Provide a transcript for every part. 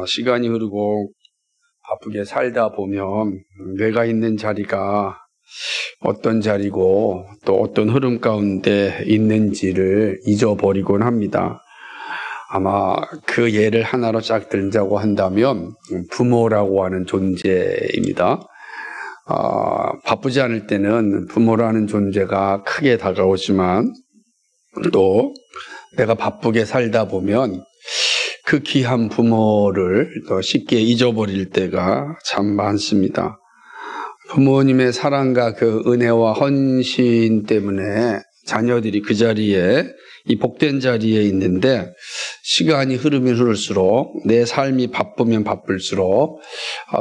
시간이 흐르고 바쁘게 살다 보면 내가 있는 자리가 어떤 자리고 또 어떤 흐름 가운데 있는지를 잊어버리곤 합니다. 아마 그 예를 하나로 쫙 들자고 한다면 부모라고 하는 존재입니다. 바쁘지 않을 때는 부모라는 존재가 크게 다가오지만 또 내가 바쁘게 살다 보면 그 귀한 부모를 더 쉽게 잊어버릴 때가 참 많습니다. 부모님의 사랑과 그 은혜와 헌신 때문에 자녀들이 그 자리에, 이 복된 자리에 있는데 시간이 흐르면 흐를수록 내 삶이 바쁘면 바쁠수록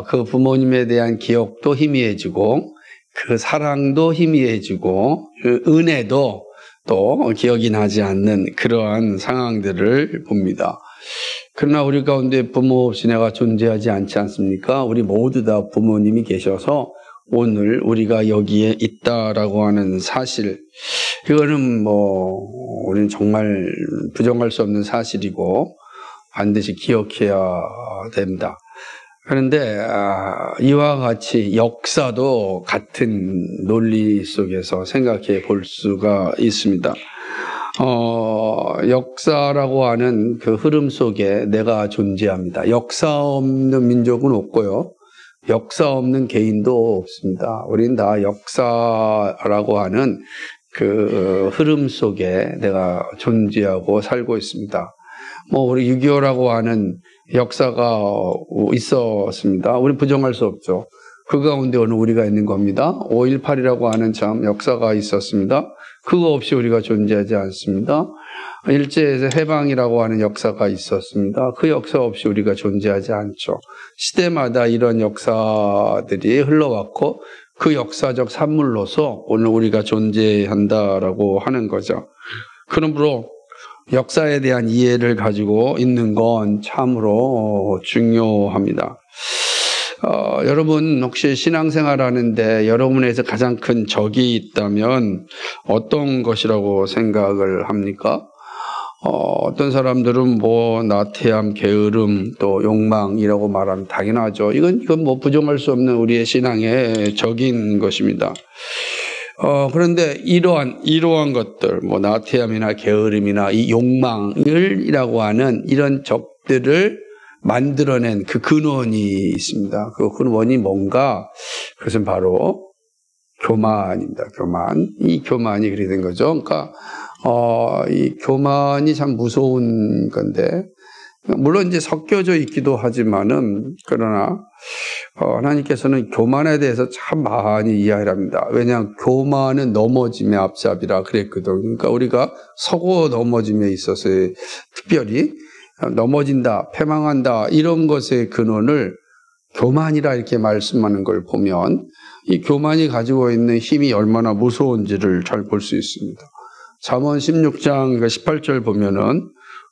그 부모님에 대한 기억도 희미해지고 그 사랑도 희미해지고 그 은혜도 또 기억이 나지 않는 그러한 상황들을 봅니다. 그러나 우리 가운데 부모 없이 내가 존재하지 않지 않습니까? 우리 모두 다 부모님이 계셔서 오늘 우리가 여기에 있다라고 하는 사실, 이거는 우리는 정말 부정할 수 없는 사실이고 반드시 기억해야 됩니다. 그런데 이와 같이 역사도 같은 논리 속에서 생각해 볼 수가 있습니다. 역사라고 하는 그 흐름 속에 내가 존재합니다. 역사 없는 민족은 없고요. 역사 없는 개인도 없습니다. 우린 다 역사라고 하는 그 흐름 속에 내가 존재하고 살고 있습니다. 우리 6.25라고 하는 역사가 있었습니다. 우리 부정할 수 없죠. 그 가운데 오늘 우리가 있는 겁니다. 5.18이라고 하는 참 역사가 있었습니다. 그거 없이 우리가 존재하지 않습니다. 일제에서 해방이라고 하는 역사가 있었습니다. 그 역사 없이 우리가 존재하지 않죠. 시대마다 이런 역사들이 흘러왔고 그 역사적 산물로서 오늘 우리가 존재한다라고 하는 거죠. 그러므로 역사에 대한 이해를 가지고 있는 건 참으로 중요합니다. 여러분 혹시 신앙생활 하는데 여러분에서 가장 큰 적이 있다면 어떤 것이라고 생각을 합니까? 어떤 사람들은 나태함, 게으름, 또 욕망이라고 말하면 당연하죠. 이건 부정할 수 없는 우리의 신앙의 적인 것입니다. 그런데 이러한 것들, 나태함이나 게으름이나 이 욕망이라고 하는 이런 적들을 만들어낸 그 근원이 있습니다. 그 근원이 뭔가? 그것은 바로 교만입니다. 교만. 이 교만이 그렇게 된 거죠. 그러니까, 이 교만이 참 무서운 건데, 물론 이제 섞여져 있기도 하지만은, 그러나, 하나님께서는 교만에 대해서 참 많이 이야기를 합니다. 왜냐하면 교만은 넘어짐의 앞잡이라 그랬거든요. 그러니까 우리가 서고 넘어짐에 있어서 특별히 넘어진다, 패망한다, 이런 것의 근원을 교만이라 이렇게 말씀하는 걸 보면 이 교만이 가지고 있는 힘이 얼마나 무서운지를 잘 볼 수 있습니다. 잠언 16장 18절 보면은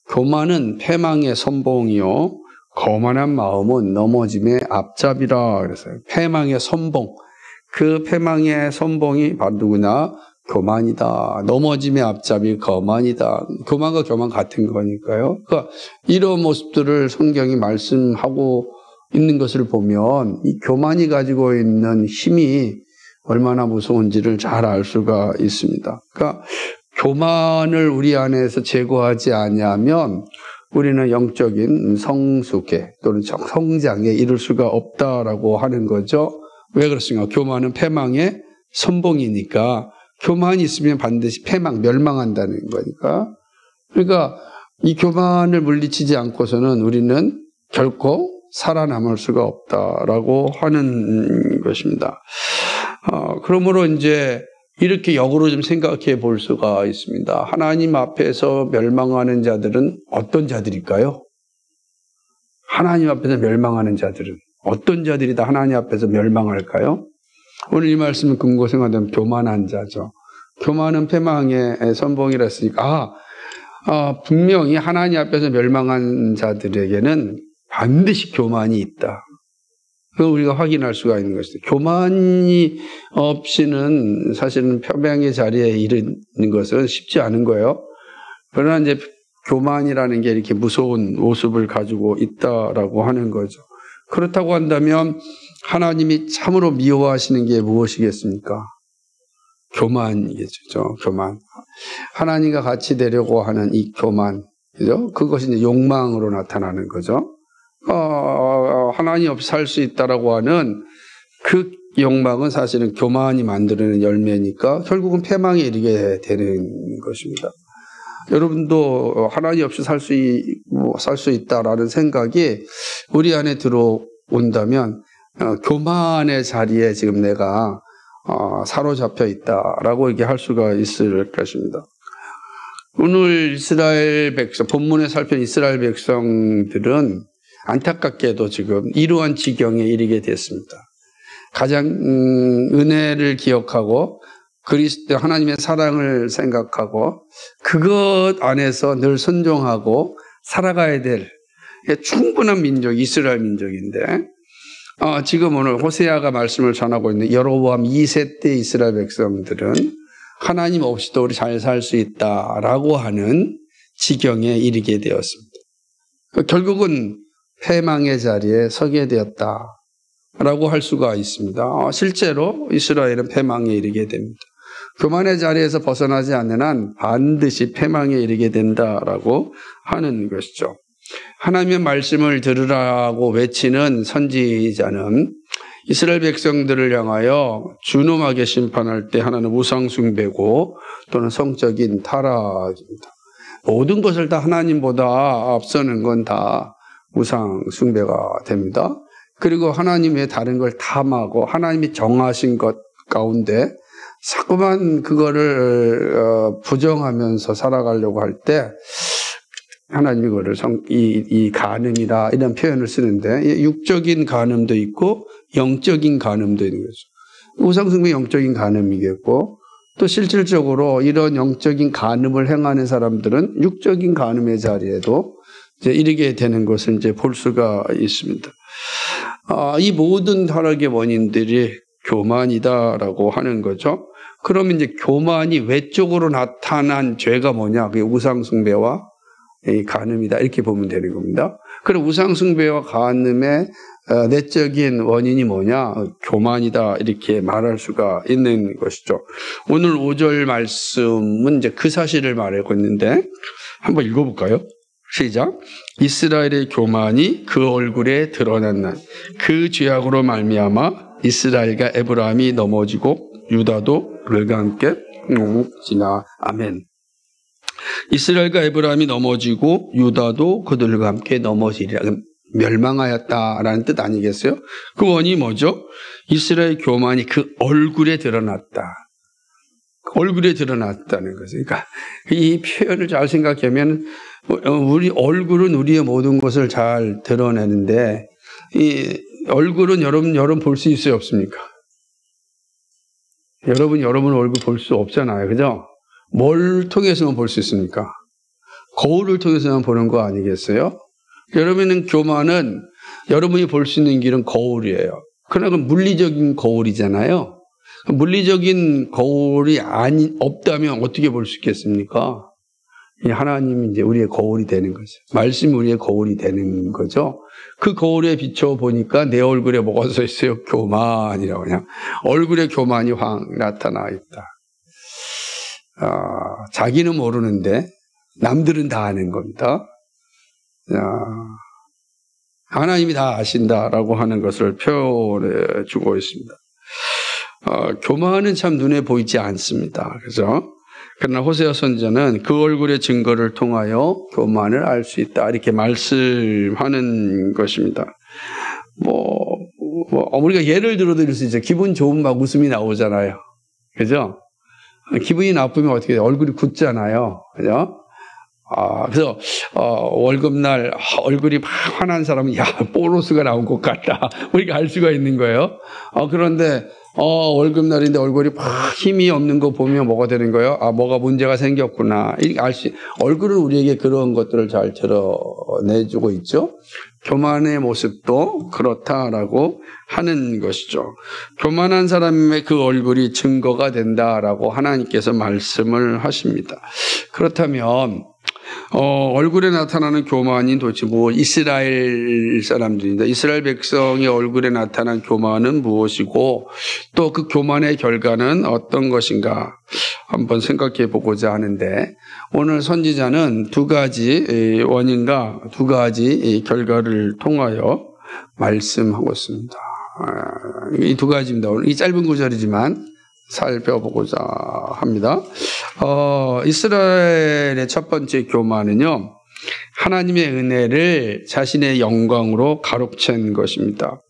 교만은 패망의 선봉이요 거만한 마음은 넘어짐의 앞잡이라 그랬어요. 패망의 선봉, 그 패망의 선봉이 바로 누구냐? 교만이다. 넘어짐의 앞잡이 거만이다. 교만과 교만 같은 거니까요. 그러니까 이런 모습들을 성경이 말씀하고 있는 것을 보면 이 교만이 가지고 있는 힘이 얼마나 무서운지를 잘 알 수가 있습니다. 그러니까 교만을 우리 안에서 제거하지 않으면 우리는 영적인 성숙에 또는 성장에 이를 수가 없다라고 하는 거죠. 왜 그렇습니까? 교만은 패망의 선봉이니까 교만이 있으면 반드시 패망, 멸망한다는 거니까. 그러니까 이 교만을 물리치지 않고서는 우리는 결코 살아남을 수가 없다라고 하는 것입니다. 그러므로 이제 이렇게 역으로 좀 생각해 볼 수가 있습니다. 하나님 앞에서 멸망하는 자들은 어떤 자들일까요? 하나님 앞에서 멸망하는 자들은 어떤 자들이 다 하나님 앞에서 멸망할까요? 오늘 이 말씀을 근거 생각하면 교만한 자죠. 교만은 패망의 선봉이라 했으니까 분명히 하나님 앞에서 멸망한 자들에게는 반드시 교만이 있다. 그걸 우리가 확인할 수가 있는 것이죠. 교만이 없이는 사실은 평강의 자리에 이르는 것은 쉽지 않은 거예요. 그러나 이제 교만이라는 게 이렇게 무서운 모습을 가지고 있다라고 하는 거죠. 그렇다고 한다면 하나님이 참으로 미워하시는 게 무엇이겠습니까? 교만이겠죠. 교만. 하나님과 같이 되려고 하는 이 교만, 그죠? 그것이 이제 욕망으로 나타나는 거죠. 하나님 없이 살 수 있다라고 하는 그 욕망은 사실은 교만이 만들어내는 열매니까 결국은 패망에 이르게 되는 것입니다. 여러분도 하나님 없이 살 수 있다라는 생각이 우리 안에 들어온다면 교만의 자리에 지금 내가 사로잡혀 있다라고 얘기할 수가 있을 것입니다. 오늘 이스라엘 백성, 본문에 살펴본 이스라엘 백성들은 안타깝게도 지금 이러한 지경에 이르게 됐습니다. 가장 은혜를 기억하고 그리스도 하나님의 사랑을 생각하고 그것 안에서 늘 순종하고 살아가야 될 충분한 민족, 이스라엘 민족인데 지금 오늘 호세아가 말씀을 전하고 있는 여로보암 2세 때 이스라엘 백성들은 하나님 없이도 우리 잘 살 수 있다라고 하는 지경에 이르게 되었습니다. 결국은 패망의 자리에 서게 되었다라고 할 수가 있습니다. 실제로 이스라엘은 패망에 이르게 됩니다. 교만의 자리에서 벗어나지 않는 한 반드시 패망에 이르게 된다라고 하는 것이죠. 하나님의 말씀을 들으라고 외치는 선지자는 이스라엘 백성들을 향하여 준엄하게 심판할 때 하나는 우상숭배고 또는 성적인 타락입니다. 모든 것을 다 하나님보다 앞서는 건 다 우상숭배가 됩니다. 그리고 하나님의 다른 걸 탐하고 하나님이 정하신 것 가운데 자꾸만 그거를 부정하면서 살아가려고 할 때 하나님이 그거를 이 간음이라 이런 표현을 쓰는데 육적인 간음도 있고 영적인 간음도 있는 거죠. 우상숭배 영적인 간음이겠고 또 실질적으로 이런 영적인 간음을 행하는 사람들은 육적인 간음의 자리에도 이제 이르게 되는 것을 이제 볼 수가 있습니다. 이 모든 타락의 원인들이 교만이다라고 하는 거죠. 그러면 이제 교만이 외적으로 나타난 죄가 뭐냐? 그게 우상숭배와 이 간음이다. 이렇게 보면 되는 겁니다. 그럼 우상숭배와 간음의 내적인 원인이 뭐냐? 교만이다. 이렇게 말할 수가 있는 것이죠. 오늘 5절 말씀은 이제 그 사실을 말하고 있는데 한번 읽어볼까요? 시작. 이스라엘의 교만이 그 얼굴에 드러난 날, 그 죄악으로 말미암아 이스라엘과 에브라임이 넘어지고 유다도 그들과 함께 넘어지나. 아멘. 이스라엘과 에브라임이 넘어지고 유다도 그들과 함께 넘어지리라. 멸망하였다라는 뜻 아니겠어요? 그 원인이 뭐죠? 이스라엘 교만이 그 얼굴에 드러났다. 얼굴에 드러났다는 거죠. 그러니까 이 표현을 잘 생각하면 우리 얼굴은 우리의 모든 것을 잘 드러내는데 이 얼굴은 여러분 볼 수 있어요, 없습니까? 여러분 얼굴 볼 수 없잖아요. 그죠? 뭘 통해서만 볼 수 있습니까? 거울을 통해서만 보는 거 아니겠어요? 여러분은 교만은 여러분이 볼 수 있는 길은 거울이에요. 그러나 그 물리적인 거울이잖아요. 물리적인 거울이 없다면 어떻게 볼 수 있겠습니까? 하나님이 이제 우리의 거울이 되는 거죠. 말씀이 우리의 거울이 되는 거죠. 그 거울에 비춰 보니까 내 얼굴에 뭐가 써 있어요? 교만이라고 그냥. 얼굴에 교만이 확 나타나 있다. 자기는 모르는데 남들은 다 아는 겁니다. 하나님이 다 아신다라고 하는 것을 표현해 주고 있습니다. 교만은 참 눈에 보이지 않습니다. 그죠? 그러나 호세아 선지자는 그 얼굴의 증거를 통하여 교만을 알 수 있다. 이렇게 말씀하는 것입니다. 우리가 예를 들어 드릴 수 있죠. 기분 좋으면 막 웃음이 나오잖아요. 그죠? 기분이 나쁘면 어떻게 돼요? 얼굴이 굳잖아요. 그죠? 그래서, 월급날 얼굴이 막 환한 사람은, 보너스가 나온 것 같다. 우리가 알 수가 있는 거예요. 그런데, 월급날인데 얼굴이 막 힘이 없는 거 보면 뭐가 되는 거예요? 뭐가 문제가 생겼구나. 이렇게 얼굴은 우리에게 그런 것들을 잘 드러내주고 있죠. 교만의 모습도 그렇다라고 하는 것이죠. 교만한 사람의 그 얼굴이 증거가 된다라고 하나님께서 말씀을 하십니다. 그렇다면 얼굴에 나타나는 교만이 도대체 이스라엘 사람들입니다. 이스라엘 백성의 얼굴에 나타난 교만은 무엇이고 또 그 교만의 결과는 어떤 것인가 한번 생각해 보고자 하는데, 오늘 선지자는 두 가지 원인과 두 가지 결과를 통하여 말씀하고 있습니다. 이 두 가지입니다. 오늘 이 짧은 구절이지만 살펴보고자 합니다. 이스라엘의 첫 번째 교만은요, 하나님의 은혜를 자신의 영광으로 가로챈 것입니다.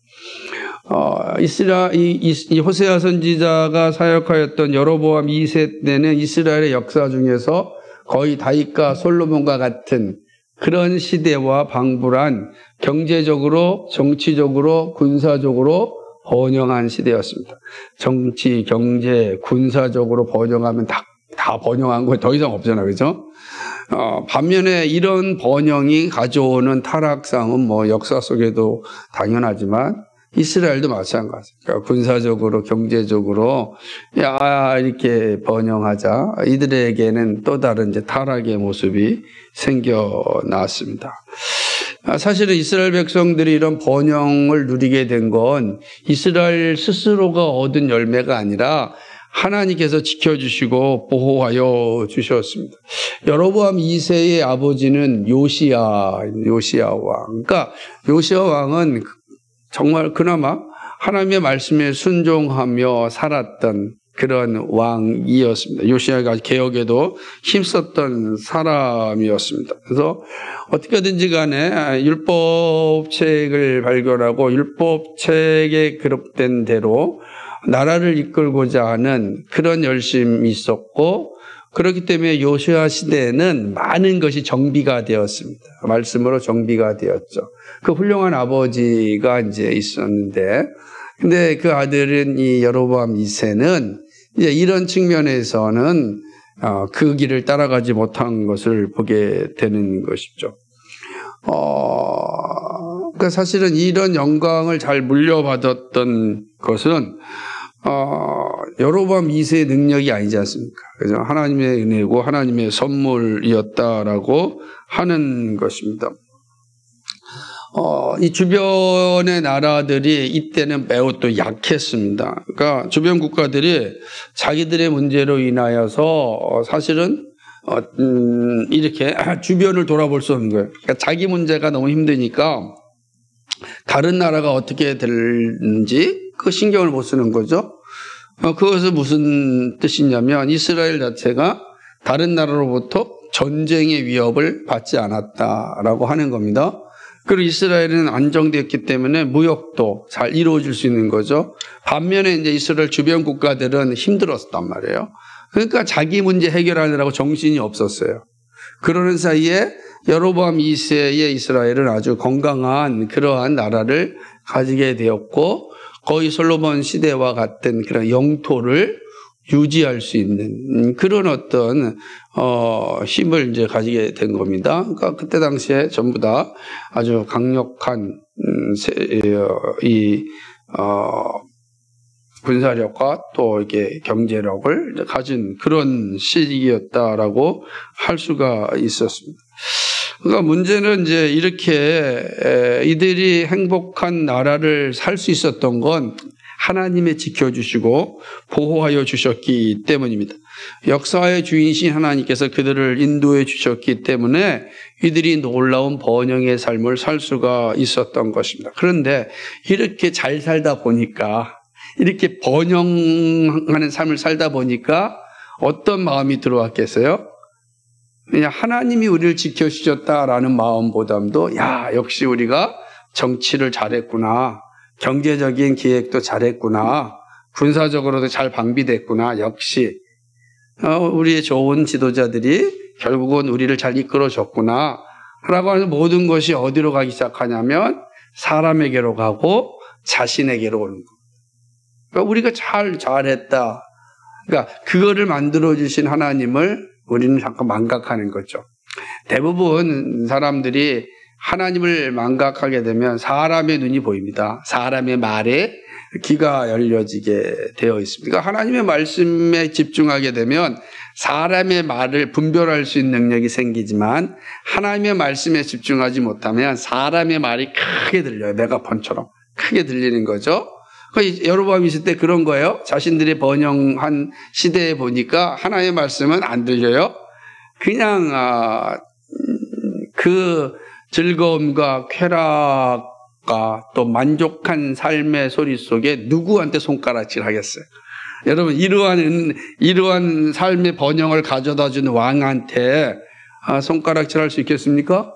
이 호세아 선지자가 사역하였던 여로보암 2세 때는 이스라엘의 역사 중에서 거의 다윗과 솔로몬과 같은 그런 시대와 방불한 경제적으로, 정치적으로, 군사적으로 번영한 시대였습니다. 정치, 경제, 군사적으로 번영하면 다 번영한 거 더 이상 없잖아요. 그죠? 반면에 이런 번영이 가져오는 타락상은 역사 속에도 당연하지만 이스라엘도 마찬가지입니다. 그러니까 군사적으로, 경제적으로 이렇게 번영하자 이들에게는 또 다른 타락의 모습이 생겨났습니다. 사실은 이스라엘 백성들이 이런 번영을 누리게 된 건 이스라엘 스스로가 얻은 열매가 아니라 하나님께서 지켜주시고 보호하여 주셨습니다. 여로보암 2세의 아버지는 요시야 왕. 그러니까 요시야 왕은 정말 그나마 하나님의 말씀에 순종하며 살았던 그런 왕이었습니다. 요시야가 개혁에도 힘썼던 사람이었습니다. 그래서 어떻게든지 간에 율법책을 발견하고 율법책에 기록된 대로 나라를 이끌고자 하는 그런 열심이 있었고, 그렇기 때문에 요시야 시대에는 많은 것이 정비가 되었습니다. 말씀으로 정비가 되었죠. 그 훌륭한 아버지가 이제 있었는데, 근데 그 아들은 이 여로보암 2세는 이제 이런 측면에서는 그 길을 따라가지 못한 것을 보게 되는 것이죠. 그러니까 사실은 이런 영광을 잘 물려받았던 것은 여로보암 2세의 능력이 아니지 않습니까? 그래서 하나님의 은혜고 하나님의 선물이었다라고 하는 것입니다. 이 주변의 나라들이 이때는 매우 또 약했습니다. 그러니까 주변 국가들이 자기들의 문제로 인하여서 사실은 이렇게 주변을 돌아볼 수 없는 거예요. 그러니까 자기 문제가 너무 힘드니까 다른 나라가 어떻게 될지 그 신경을 못 쓰는 거죠. 그것은 무슨 뜻이냐면 이스라엘 자체가 다른 나라로부터 전쟁의 위협을 받지 않았다라고 하는 겁니다. 그리고 이스라엘은 안정되었기 때문에 무역도 잘 이루어질 수 있는 거죠. 반면에 이제 이스라엘 주변 국가들은 힘들었단 말이에요. 그러니까 자기 문제 해결하느라고 정신이 없었어요. 그러는 사이에 여로보암 2세의 이스라엘은 아주 건강한 그러한 나라를 가지게 되었고, 거의 솔로몬 시대와 같은 그런 영토를 유지할 수 있는 그런 어떤 힘을 이제 가지게 된 겁니다. 그러니까 그때 당시에 전부 다 아주 강력한 군사력과 또 이게 경제력을 가진 그런 시기였다라고 할 수가 있었습니다. 그러니까 문제는 이제 이렇게 이들이 행복한 나라를 살 수 있었던 건 하나님이 지켜주시고 보호하여 주셨기 때문입니다. 역사의 주인이신 하나님께서 그들을 인도해 주셨기 때문에 이들이 놀라운 번영의 삶을 살 수가 있었던 것입니다. 그런데 이렇게 잘 살다 보니까, 이렇게 번영하는 삶을 살다 보니까 어떤 마음이 들어왔겠어요? 그냥 하나님이 우리를 지켜주셨다라는 마음보다도 역시 우리가 정치를 잘했구나, 경제적인 기획도 잘했구나, 군사적으로도 잘 방비됐구나, 역시 우리의 좋은 지도자들이 결국은 우리를 잘 이끌어줬구나 라고 하는 모든 것이 어디로 가기 시작하냐면 사람에게로 가고 자신에게로 오는 겁니다. 그러니까 우리가 잘했다. 그러니까 그거를 만들어주신 하나님을 우리는 자꾸 망각하는 거죠. 대부분 사람들이 하나님을 망각하게 되면 사람의 눈이 보입니다. 사람의 말에, 귀가 열려지게 되어 있습니다. 그러니까 하나님의 말씀에 집중하게 되면 사람의 말을 분별할 수 있는 능력이 생기지만 하나님의 말씀에 집중하지 못하면 사람의 말이 크게 들려요. 메가폰처럼 크게 들리는 거죠. 그러니까 여로보암 있을 때 그런 거예요. 자신들이 번영한 시대에 보니까 하나님의 말씀은 안 들려요. 그냥 그 즐거움과 쾌락과 또 만족한 삶의 소리 속에 누구한테 손가락질 하겠어요? 여러분, 이러한 삶의 번영을 가져다 준 왕한테 손가락질 할 수 있겠습니까?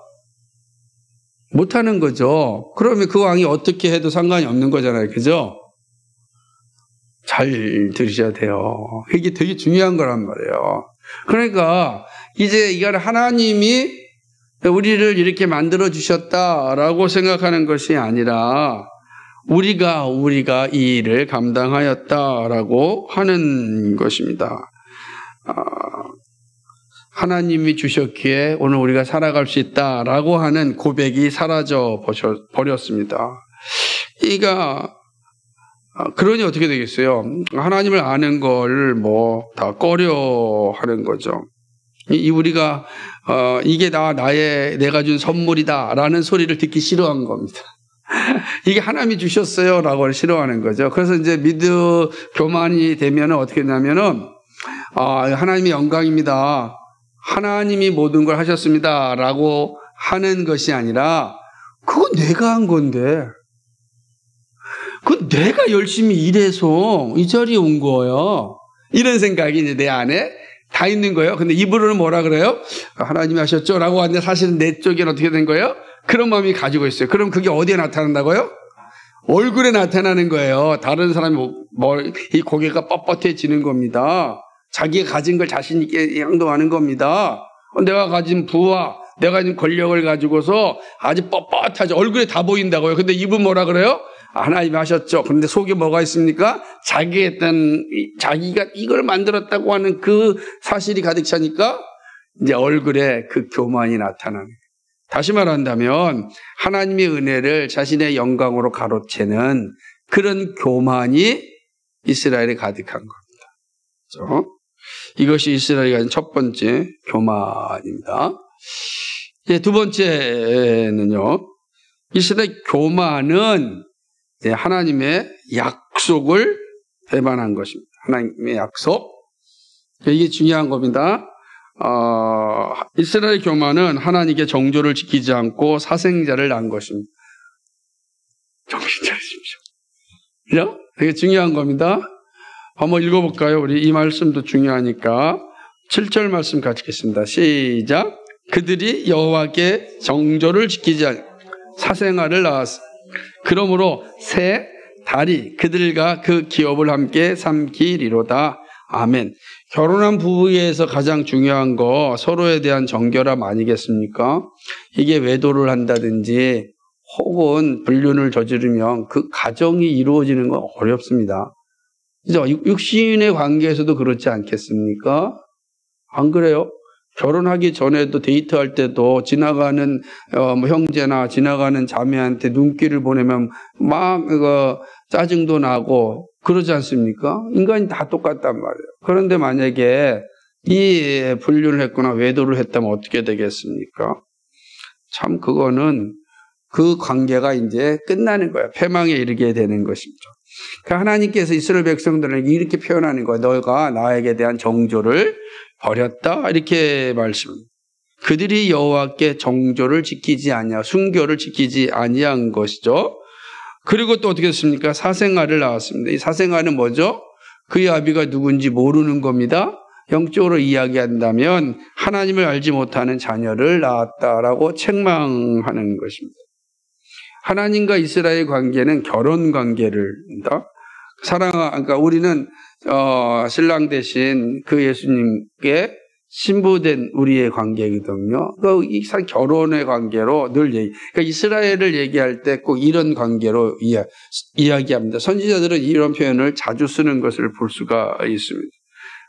못하는 거죠. 그러면 그 왕이 어떻게 해도 상관이 없는 거잖아요. 그죠? 잘 들으셔야 돼요. 이게 되게 중요한 거란 말이에요. 그러니까 이제 이건 하나님이 우리를 이렇게 만들어 주셨다라고 생각하는 것이 아니라 우리가 이 일을 감당하였다라고 하는 것입니다. 하나님이 주셨기에 오늘 우리가 살아갈 수 있다라고 하는 고백이 사라져 버렸습니다. 그러니 어떻게 되겠어요? 하나님을 아는 걸 다 꺼려 하는 거죠. 우리가 이게 내가 준 선물이다라는 소리를 듣기 싫어한 겁니다. 이게 하나님이 주셨어요라고 싫어하는 거죠. 그래서 이제 교만이 되면 어떻게 되냐면은 하나님의 영광입니다. 하나님이 모든 걸 하셨습니다라고 하는 것이 아니라 그건 내가 한 건데. 그건 내가 열심히 일해서 이 자리에 온 거예요. 이런 생각이 이제 내 안에 다 있는 거예요. 근데 입으로는 뭐라 그래요? 하나님이 하셨죠? 라고 하는데 사실은 내 쪽에는 어떻게 된 거예요? 그런 마음이 가지고 있어요. 그럼 그게 어디에 나타난다고요? 얼굴에 나타나는 거예요. 다른 사람이 이 고개가 뻣뻣해지는 겁니다. 자기가 가진 걸 자신 있게 행동하는 겁니다. 내가 가진 부와 내가 가진 권력을 가지고서 아주 뻣뻣하죠. 얼굴에 다 보인다고요. 근데 입은 뭐라 그래요? 하나님이 하셨죠. 그런데 속에 뭐가 있습니까? 자기가 이걸 만들었다고 하는 그 사실이 가득 차니까 이제 얼굴에 그 교만이 나타나는 거예요. 다시 말한다면 하나님의 은혜를 자신의 영광으로 가로채는 그런 교만이 이스라엘에 가득한 겁니다. 그렇죠? 이것이 이스라엘이 가진 첫 번째 교만입니다. 두 번째는요. 이스라엘 교만은 하나님의 약속을 배반한 것입니다. 하나님의 약속. 이게 중요한 겁니다. 이스라엘 교만은 하나님께 정조를 지키지 않고 사생자를 낳은 것입니다. 정신 차리십시오. 그죠? 되게 중요한 겁니다. 한번 읽어볼까요? 우리 이 말씀도 중요하니까 7절 말씀 같이 읽겠습니다. 시작. 그들이 여호와께 정조를 지키지 않고 사생아를 낳았습니다. 그러므로 새 달이 그들과 그 기업을 함께 삼키리로다. 아멘. 결혼한 부부에서 가장 중요한 거 서로에 대한 정결함 아니겠습니까? 이게 외도를 한다든지 혹은 불륜을 저지르면 그 가정이 이루어지는 건 어렵습니다. 그죠? 육신의 관계에서도 그렇지 않겠습니까? 안 그래요? 결혼하기 전에도 데이트할 때도 지나가는 형제나 지나가는 자매한테 눈길을 보내면 막 짜증도 나고 그러지 않습니까? 인간이 다 똑같단 말이에요. 그런데 만약에 이 불륜을 했거나 외도를 했다면 어떻게 되겠습니까? 참 그거는 그 관계가 이제 끝나는 거예요. 패망에 이르게 되는 것입니다. 그러니까 하나님께서 이스라엘 백성들을 이렇게 표현하는 거예요. 너가 나에게 대한 정조를 버렸다 이렇게 말씀합니다. 그들이 여호와께 정조를 지키지 아니하 순교를 지키지 아니한 것이죠. 그리고 또 어떻게 했습니까? 사생아를 낳았습니다. 이 사생아는 뭐죠? 그의 아비가 누군지 모르는 겁니다. 영적으로 이야기한다면 하나님을 알지 못하는 자녀를 낳았다라고 책망하는 것입니다. 하나님과 이스라엘 관계는 결혼 관계를입니다. 그러니까 우리는 신랑 대신 그 예수님께 신부된 우리의 관계거든요. 이 결혼의 관계로 늘 그러니까 이스라엘을 얘기할 때 꼭 이런 관계로 이야기합니다. 선지자들은 이런 표현을 자주 쓰는 것을 볼 수가 있습니다.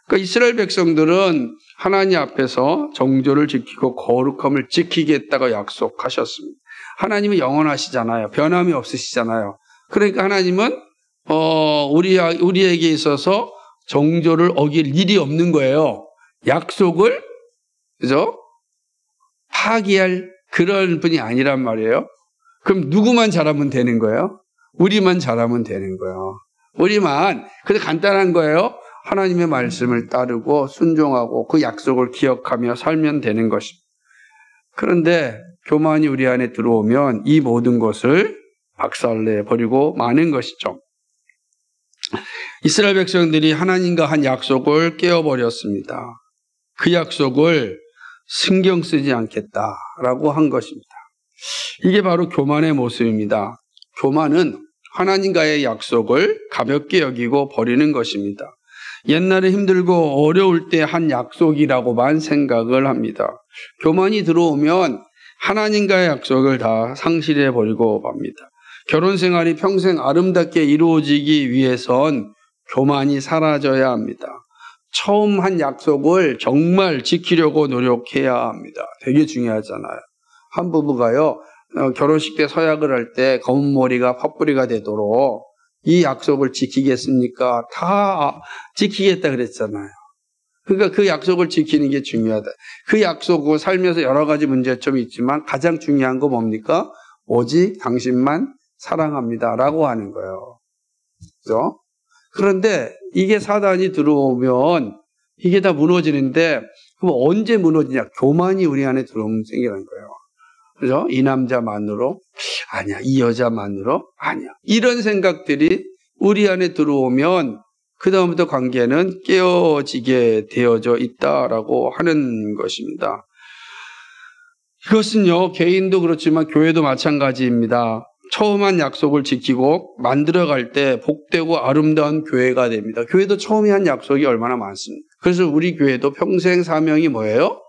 그러니까 이스라엘 백성들은 하나님 앞에서 정조를 지키고 거룩함을 지키겠다고 약속하셨습니다. 하나님은 영원하시잖아요. 변함이 없으시잖아요. 그러니까 하나님은 우리에게 있어서 정조를 어길 일이 없는 거예요. 약속을, 그죠? 파기할 그런 분이 아니란 말이에요. 그럼 누구만 잘하면 되는 거예요? 우리만 잘하면 되는 거예요. 우리만. 그래서 간단한 거예요. 하나님의 말씀을 따르고 순종하고 그 약속을 기억하며 살면 되는 것입니다. 그런데 교만이 우리 안에 들어오면 이 모든 것을 박살내 버리고 마는 것이죠. 이스라엘 백성들이 하나님과 한 약속을 깨어버렸습니다. 그 약속을 신경 쓰지 않겠다라고 한 것입니다. 이게 바로 교만의 모습입니다. 교만은 하나님과의 약속을 가볍게 여기고 버리는 것입니다. 옛날에 힘들고 어려울 때 한 약속이라고만 생각을 합니다. 교만이 들어오면 하나님과의 약속을 다 상실해 버리고 맙니다. 결혼 생활이 평생 아름답게 이루어지기 위해선 교만이 사라져야 합니다. 처음 한 약속을 정말 지키려고 노력해야 합니다. 되게 중요하잖아요. 한 부부가요, 결혼식 때 서약을 할 때 검은 머리가 팥뿌리가 되도록 이 약속을 지키겠습니까? 다 지키겠다 그랬잖아요. 그러니까 그 약속을 지키는 게 중요하다. 그 약속을 살면서 여러 가지 문제점이 있지만 가장 중요한 거 뭡니까? 오직 당신만 사랑합니다 라고 하는 거예요. 그죠? 그런데 이게 사단이 들어오면 이게 다 무너지는데 그럼 언제 무너지냐? 교만이 우리 안에 들어오면 생기는 거예요. 그죠? 이 남자만으로? 아니야. 이 여자만으로? 아니야. 이런 생각들이 우리 안에 들어오면 그다음부터 관계는 깨어지게 되어져 있다라고 하는 것입니다. 이것은요, 개인도 그렇지만 교회도 마찬가지입니다. 처음 한 약속을 지키고 만들어갈 때 복되고 아름다운 교회가 됩니다. 교회도 처음에 한 약속이 얼마나 많습니다. 그래서 우리 교회도 평생 사명이 뭐예요?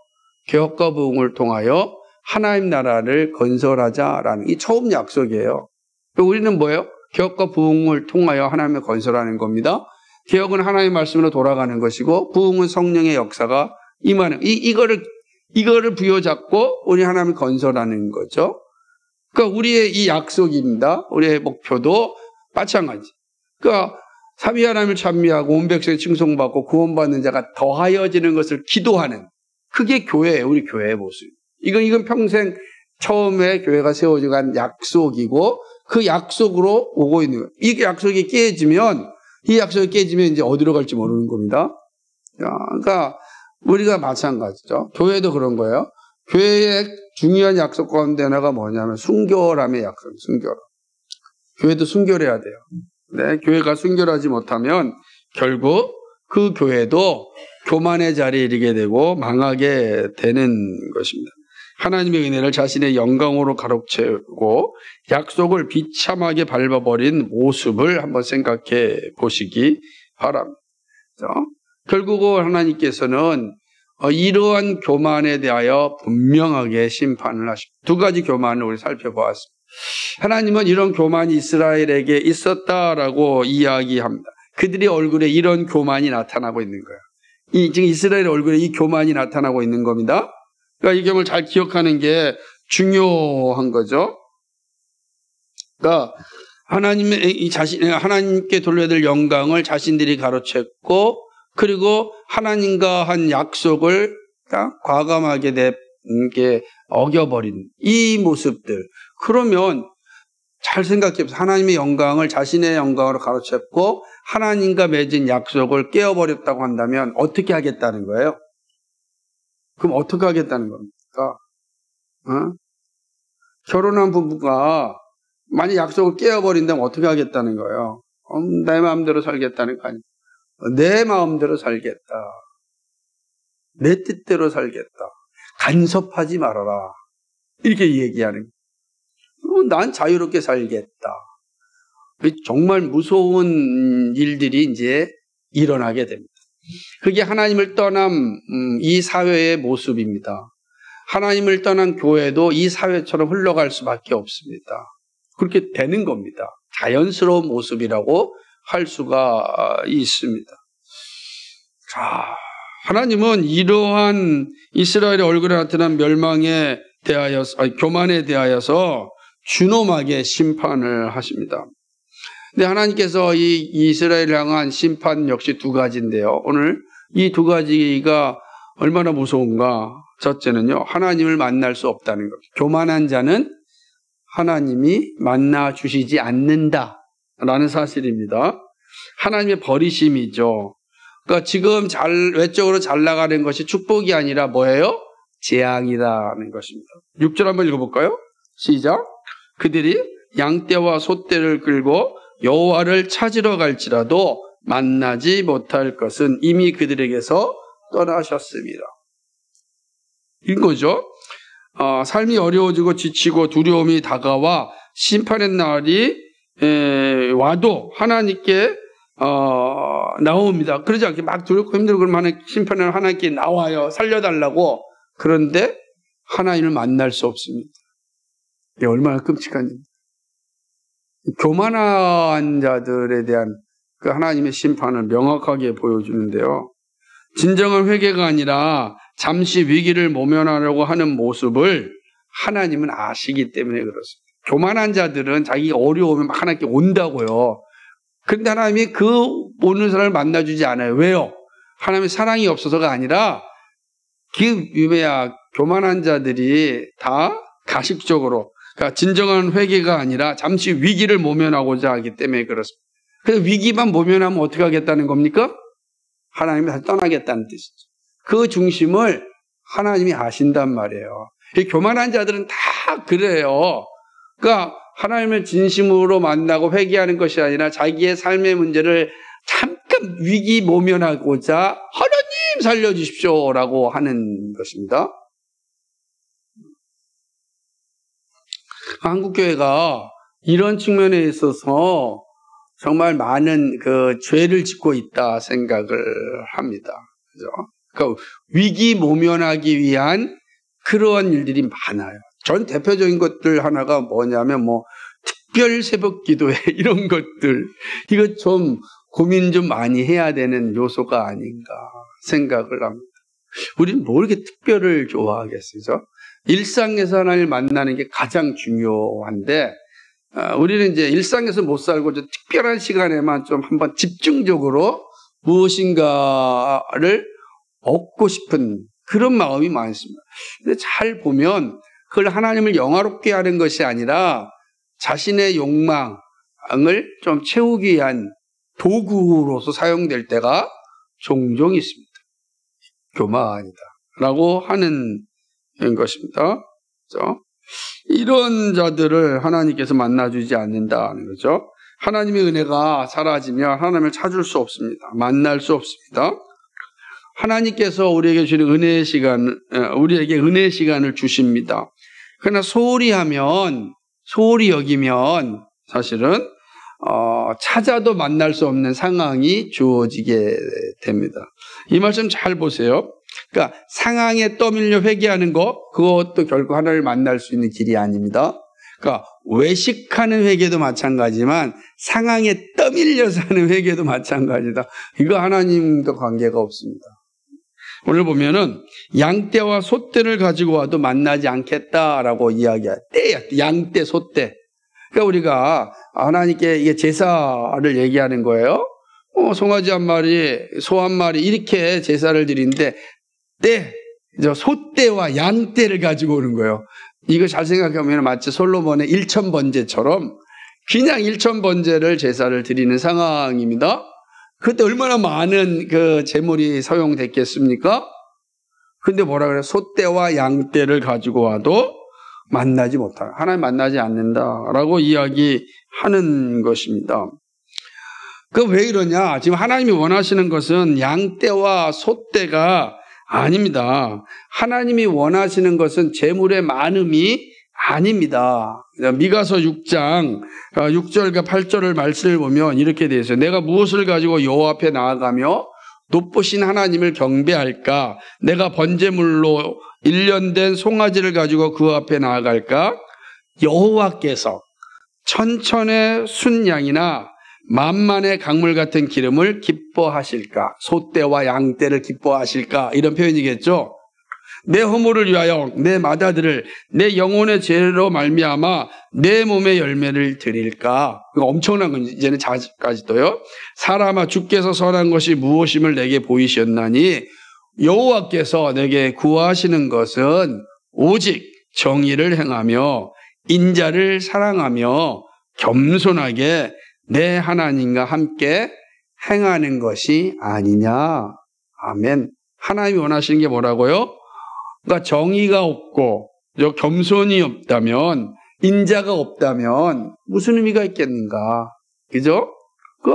개혁과 부흥을 통하여 하나님 나라를 건설하자라는 이 처음 약속이에요. 우리는 뭐예요? 개혁과 부흥을 통하여 하나님을 건설하는 겁니다. 개혁은 하나님의 말씀으로 돌아가는 것이고 부흥은 성령의 역사가 임하는 이거를 부여잡고 우리 하나님을 건설하는 거죠. 그러니까 우리의 이 약속입니다. 우리의 목표도 마찬가지. 그러니까 삼위 하나님을 찬미하고 온 백성이 칭송받고 구원받는 자가 더하여지는 것을 기도하는 그게 교회예요. 우리 교회의 모습. 이건 평생 처음에 교회가 세워져 간 약속이고 그 약속으로 오고 있는 거예요. 이 약속이 깨지면 이제 어디로 갈지 모르는 겁니다. 그러니까 우리가 마찬가지죠. 교회도 그런 거예요. 교회의 중요한 약속 가운데 하나가 뭐냐면 순결함의 약속, 순결. 교회도 순결해야 돼요. 네, 교회가 순결하지 못하면 결국 그 교회도 교만의 자리에 이르게 되고 망하게 되는 것입니다. 하나님의 은혜를 자신의 영광으로 가로채고 약속을 비참하게 밟아버린 모습을 한번 생각해 보시기 바랍니다. 결국은 하나님께서는 이러한 교만에 대하여 분명하게 심판을 하십니다. 두 가지 교만을 우리 살펴보았습니다. 하나님은 이런 교만이 이스라엘에게 있었다라고 이야기합니다. 그들의 얼굴에 이런 교만이 나타나고 있는 거예요. 지금 이스라엘의 얼굴에 이 교만이 나타나고 있는 겁니다. 그러니까 이 점을 잘 기억하는 게 중요한 거죠. 그러니까 하나님께 돌려야 될 영광을 자신들이 가로챘고 그리고 하나님과 한 약속을 과감하게 어겨버린 이 모습들. 그러면 잘 생각해보세요. 하나님의 영광을 자신의 영광으로 가로챘고 하나님과 맺은 약속을 깨어버렸다고 한다면 어떻게 하겠다는 거예요? 그럼 어떻게 하겠다는 겁니까? 결혼한 부부가 만약 약속을 깨어버린다면 어떻게 하겠다는 거예요? 내 마음대로 살겠다는 거 아니에요. 내 마음대로 살겠다. 내 뜻대로 살겠다. 간섭하지 말아라. 이렇게 얘기하는 거예요. 난 자유롭게 살겠다. 정말 무서운 일들이 이제 일어나게 됩니다. 그게 하나님을 떠난 이 사회의 모습입니다. 하나님을 떠난 교회도 이 사회처럼 흘러갈 수밖에 없습니다. 그렇게 되는 겁니다. 자연스러운 모습이라고 할 수가 있습니다. 자, 하나님은 이러한 이스라엘의 얼굴에 나타난 멸망에 대하여서, 교만에 대하여서 준엄하게 심판을 하십니다. 근데 하나님께서 이 이스라엘을 향한 심판 역시 두 가지인데요. 오늘 이 두 가지가 얼마나 무서운가. 첫째는요, 하나님을 만날 수 없다는 것. 교만한 자는 하나님이 만나 주시지 않는다라는 사실입니다. 하나님의 버리심이죠. 그러니까 지금 외적으로 잘 나가는 것이 축복이 아니라 뭐예요? 재앙이라는 것입니다. 6절 한번 읽어볼까요? 시작. 그들이 양떼와 소떼를 끌고 여호와를 찾으러 갈지라도 만나지 못할 것은 이미 그들에게서 떠나셨습니다. 이거죠. 삶이 어려워지고 지치고 두려움이 다가와 심판의 날이 와도 하나님께 나옵니다. 그러지 않게 막 두렵고 힘들고 그러면 심판의 날 하나님께 나와요. 살려달라고. 그런데 하나님을 만날 수 없습니다. 이게 얼마나 끔찍한 일입니다. 교만한 자들에 대한 그 하나님의 심판을 명확하게 보여주는데요. 진정한 회개가 아니라 잠시 위기를 모면하려고 하는 모습을 하나님은 아시기 때문에 그렇습니다. 교만한 자들은 자기가 어려우면 막 하나님께 온다고요. 그런데 하나님이 그 오는 사람을 만나주지 않아요. 왜요? 하나님의 사랑이 없어서가 아니라 교만한 자들이 다 가식적으로, 그러니까 진정한 회개가 아니라 잠시 위기를 모면하고자 하기 때문에 그렇습니다. 그래서 위기만 모면하면 어떻게 하겠다는 겁니까? 하나님이 다시 떠나겠다는 뜻이죠. 그 중심을 하나님이 아신단 말이에요. 이 교만한 자들은 다 그래요. 그러니까 하나님을 진심으로 만나고 회개하는 것이 아니라 자기의 삶의 문제를 잠깐 위기 모면하고자 하나님 살려주십시오라고 하는 것입니다. 한국교회가 이런 측면에 있어서 정말 많은 그 죄를 짓고 있다 생각을 합니다. 그죠? 그러니까 위기 모면하기 위한 그러한 일들이 많아요. 전 대표적인 것들 하나가 뭐냐면 특별 새벽 기도회 이런 것들. 이거 좀 고민 좀 많이 해야 되는 요소가 아닌가 생각을 합니다. 우리는 뭐 이렇게 특별을 좋아하겠어요? 일상에서 하나님을 만나는 게 가장 중요한데 우리는 이제 일상에서 못 살고 좀 특별한 시간에만 좀 한번 집중적으로 무엇인가를 얻고 싶은 그런 마음이 많습니다. 근데 잘 보면 그걸 하나님을 영화롭게 하는 것이 아니라 자신의 욕망을 좀 채우기 위한 도구로서 사용될 때가 종종 있습니다. 교만이다라고 하는 것입니다. 그렇죠? 이런 자들을 하나님께서 만나주지 않는다는 거죠. 하나님의 은혜가 사라지면 하나님을 찾을 수 없습니다. 만날 수 없습니다. 하나님께서 우리에게 주시는 은혜의 시간, 우리에게 은혜의 시간을 주십니다. 그러나 소홀히 여기면 사실은 찾아도 만날 수 없는 상황이 주어지게 됩니다. 이 말씀 잘 보세요. 그러니까 상황에 떠밀려 회개하는 그것도 결국 하나님을 만날 수 있는 길이 아닙니다. 그러니까 외식하는 회개도 마찬가지지만 상황에 떠밀려서 하는 회개도 마찬가지다. 이거 하나님과 관계가 없습니다. 오늘 보면은 양떼와 소떼를 가지고 와도 만나지 않겠다라고 이야기해요. 떼야, 양떼, 소떼. 그러니까 우리가 하나님께 이게 제사를 얘기하는 거예요. 송아지 한 마리, 소 한 마리 이렇게 제사를 드리는데 소떼와 양떼를 가지고 오는 거예요. 이거 잘 생각해보면 마치 솔로몬의 1000번제처럼 그냥 1000번제를 제사를 드리는 상황입니다. 그때 얼마나 많은 그 제물이 사용됐겠습니까? 근데 뭐라 그래요? 소떼와 양떼를 가지고 와도 만나지 못한다. 하나님 만나지 않는다라고 이야기하는 것입니다. 그 왜 이러냐? 지금 하나님이 원하시는 것은 양떼와 소떼가 아닙니다. 하나님이 원하시는 것은 제물의 많음이 아닙니다. 미가서 6장 6절과 8절을 말씀을 보면 이렇게 되어 있어요. 내가 무엇을 가지고 여호와 앞에 나아가며 높으신 하나님을 경배할까? 내가 번제물로 1년 된 송아지를 가지고 그 앞에 나아갈까? 여호와께서 천천의 순양이나 만만의 강물 같은 기름을 기뻐하실까? 소떼와 양떼를 기뻐하실까? 이런 표현이겠죠. 내 허물을 위하여 내 맏아들을 내 영혼의 죄로 말미암아 내 몸의 열매를 드릴까? 이거 엄청난 건 이제는 자까지도요. 사람아 주께서 선한 것이 무엇임을 내게 보이셨나니 여호와께서 내게 구하시는 것은 오직 정의를 행하며 인자를 사랑하며 겸손하게 내 하나님과 함께 행하는 것이 아니냐. 아멘. 하나님이 원하시는 게 뭐라고요? 그러니까 정의가 없고 겸손이 없다면, 인자가 없다면 무슨 의미가 있겠는가? 그죠? 그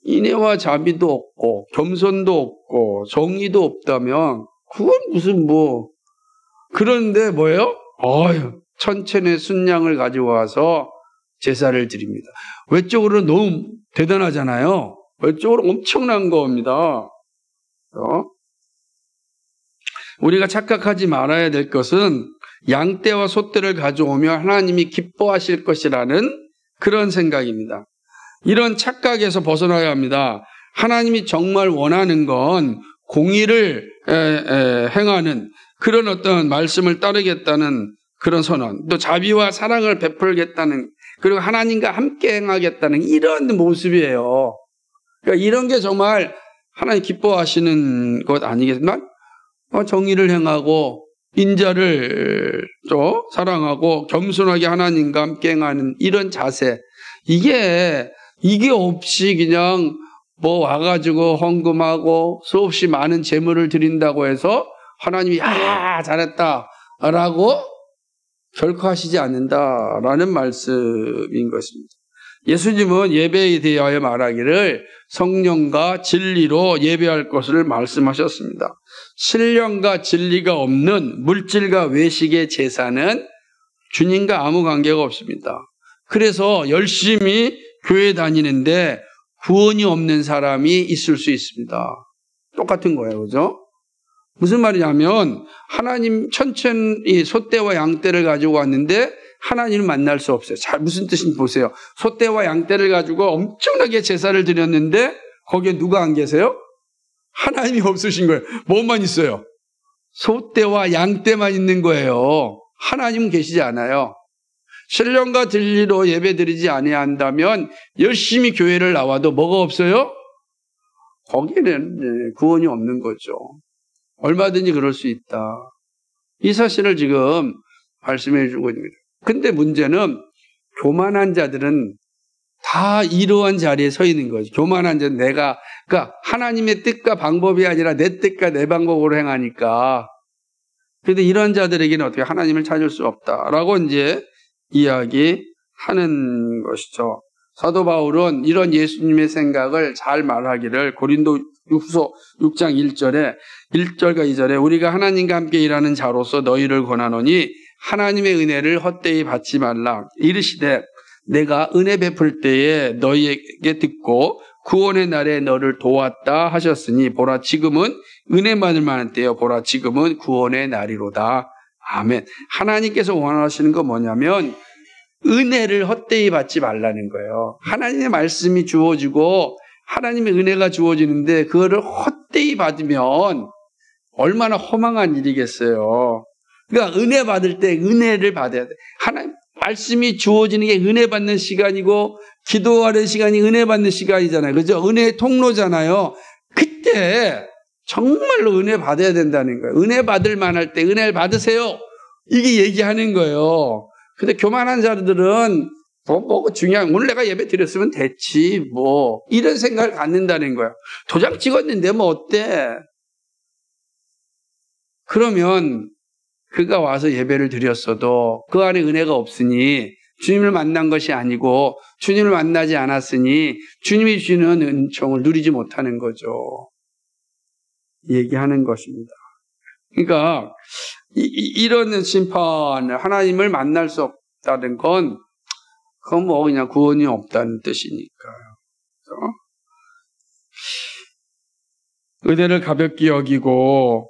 인애와 자비도 없고 겸손도 없고 정의도 없다면 그건 무슨 뭐. 그런데 뭐예요? 천천의 순양을 가져와서 제사를 드립니다. 외적으로는 너무 대단하잖아요. 외적으로 엄청난 겁니다. 우리가 착각하지 말아야 될 것은 양떼와 소떼를 가져오며 하나님이 기뻐하실 것이라는 그런 생각입니다. 이런 착각에서 벗어나야 합니다. 하나님이 정말 원하는 건 공의를 행하는 그런 어떤 말씀을 따르겠다는 그런 선언, 또 자비와 사랑을 베풀겠다는, 그리고 하나님과 함께 행하겠다는 이런 모습이에요. 그러니까 이런 게 정말 하나님 기뻐하시는 것 아니겠지만 정의를 행하고 인자를 또 사랑하고 겸손하게 하나님과 함께 행하는 이런 자세, 이게 없이 그냥 뭐 와가지고 헌금하고 수없이 많은 재물을 드린다고 해서 하나님이 잘했다라고 결코 하시지 않는다라는 말씀인 것입니다. 예수님은 예배에 대하여 말하기를 성령과 진리로 예배할 것을 말씀하셨습니다. 신령과 진리가 없는 물질과 외식의 제사는 주님과 아무 관계가 없습니다. 그래서 열심히 교회 다니는데 구원이 없는 사람이 있을 수 있습니다. 똑같은 거예요. 그죠? 무슨 말이냐면 하나님 천천히 소떼와 양떼를 가지고 왔는데 하나님을 만날 수 없어요. 자, 무슨 뜻인지 보세요. 소떼와 양떼를 가지고 엄청나게 제사를 드렸는데 거기에 누가 안 계세요? 하나님이 없으신 거예요. 뭐만 있어요? 소떼와 양떼만 있는 거예요. 하나님은 계시지 않아요. 신령과 진리로 예배드리지 아니한다면 열심히 교회를 나와도 뭐가 없어요? 거기에는 구원이 없는 거죠. 얼마든지 그럴 수 있다. 이 사실을 지금 말씀해 주고 있습니다. 근데 문제는 교만한 자들은 다 이러한 자리에 서 있는 거죠. 교만한 자는 그러니까 하나님의 뜻과 방법이 아니라 내 뜻과 내 방법으로 행하니까. 그런데 이런 자들에게는 어떻게 하나님을 찾을 수 없다라고 이제 이야기하는 것이죠. 사도 바울은 이런 예수님의 생각을 잘 말하기를 고린도 후서 6장 1절과 2절에 우리가 하나님과 함께 일하는 자로서 너희를 권하노니 하나님의 은혜를 헛되이 받지 말라. 이르시되 내가 은혜 베풀 때에 너희에게 듣고 구원의 날에 너를 도왔다 하셨으니 보라 지금은 은혜 받을 만한 때요 보라 지금은 구원의 날이로다. 아멘. 하나님께서 원하시는 건 뭐냐면 은혜를 헛되이 받지 말라는 거예요. 하나님의 말씀이 주어지고 하나님의 은혜가 주어지는데 그거를 헛되이 받으면 얼마나 허망한 일이겠어요. 그러니까 은혜 받을 때 은혜를 받아야 돼. 하나님 말씀이 주어지는 게 은혜 받는 시간이고 기도하는 시간이 은혜 받는 시간이잖아요. 그죠? 은혜의 통로잖아요. 그때 정말로 은혜 받아야 된다는 거예요. 은혜 받을 만할 때 은혜를 받으세요. 이게 얘기하는 거예요. 근데 교만한 자들은 뭐 중요한 오늘 내가 예배 드렸으면 됐지 뭐 이런 생각을 갖는다는 거야. 도장 찍었는데 뭐 어때? 그러면 그가 와서 예배를 드렸어도 그 안에 은혜가 없으니 주님을 만난 것이 아니고 주님을 만나지 않았으니 주님이 주시는 은총을 누리지 못하는 거죠. 얘기하는 것입니다. 그러니까 이런 심판을 하나님을 만날 수 없다는 건 그건 뭐 그냥 구원이 없다는 뜻이니까요. 은혜를 가볍게 여기고